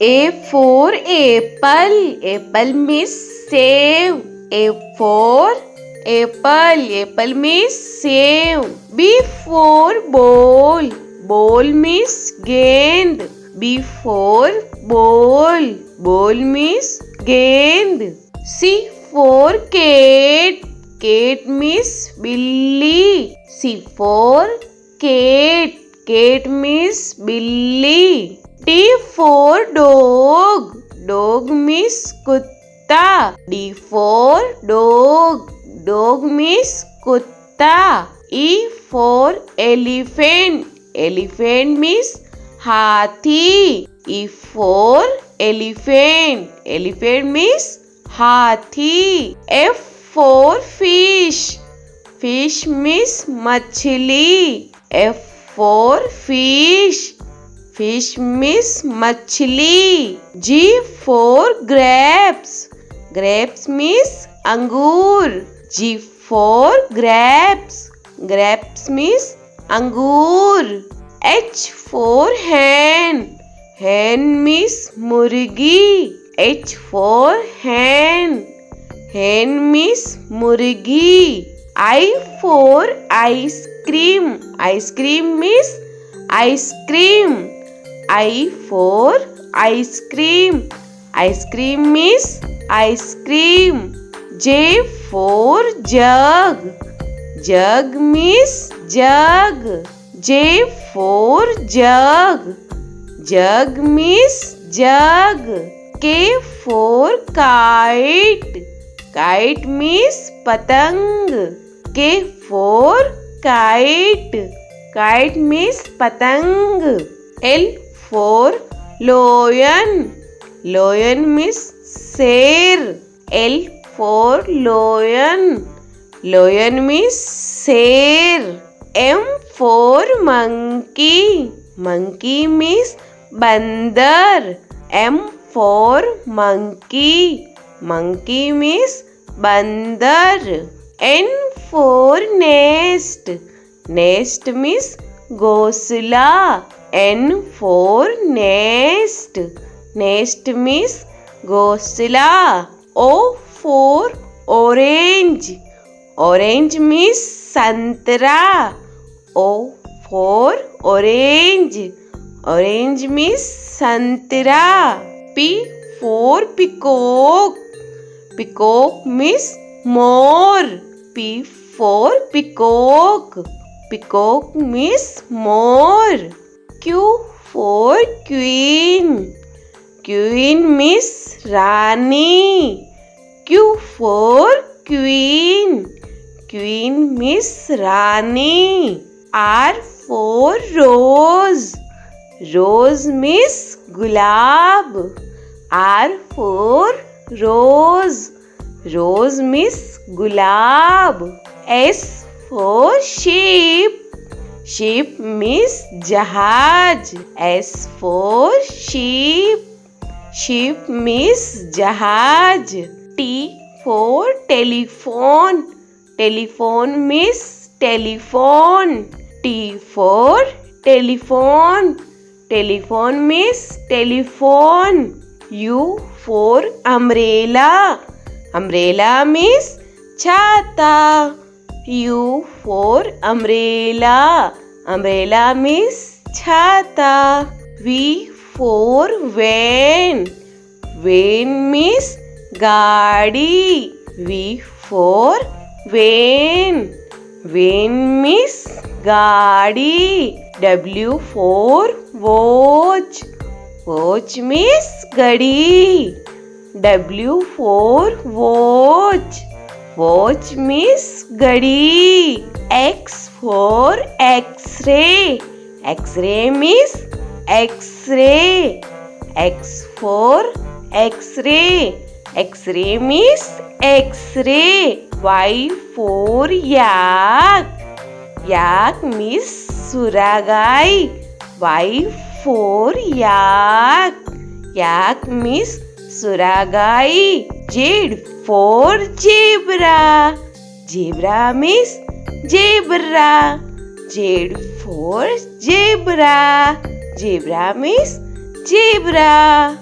A for apple. Apple means save. A for apple. Apple means save. B for ball. Ball means gend. B for ball. Ball means gend. C for cat. Cat means billy. C for cat. Cat means billy. D for dog. Dog means kutta. D for dog. Dog means kutta. E for elephant. Elephant means hathi. E for elephant. Elephant means hathi. F for fish. Fish means machli. F for fish. Fish means machli. G for grapes. Grapes means angur. G for grapes. Grapes means angur. H for hen. Hen means murgi. H for hen. Hen means murgi. I for ice cream. Ice cream means ice cream. I for ice cream. Ice cream means ice cream. J for jug. Jug means jug. J for jug. Jug means jug. K for kite. Kite means patang. K for kite. Kite means patang. L for lion. Lion means sher. L for lion. Lion means sher. M for monkey. Monkey means bandar. M for monkey. Monkey means bandar. N for nest. Nest means ghosla. N for nest. Nest means ghosla. O for orange. Orange means santra. O for orange. Orange means santra. P for peacock. Peacock means more. P for peacock. Peacock means more. Q for queen. Queen means Rani. Q for queen. Queen means Rani. R for rose. Rose means gulab. R for rose. Rose means gulab. S for sheep. Sheep means jahaj. S for sheep. Sheep means jahaj. T for telephone. Telephone means telephone. T for telephone. Telephone means telephone. U for umbrella. Umbrella means chhata. U for umbrella. Umbrella means chhata. V for van. Van means gaadi. V for van. Van means gaadi. W for watch. Watch means gadi. W for watch. Watch means gadi. X for X-ray. X-ray means X-ray. X for X-ray. X-ray means X-ray. Y for yak. Yak means suragai. Y for yak. Yak means suragai. Z for zebra. Zebra means zebra. Z for zebra. Zebra means zebra.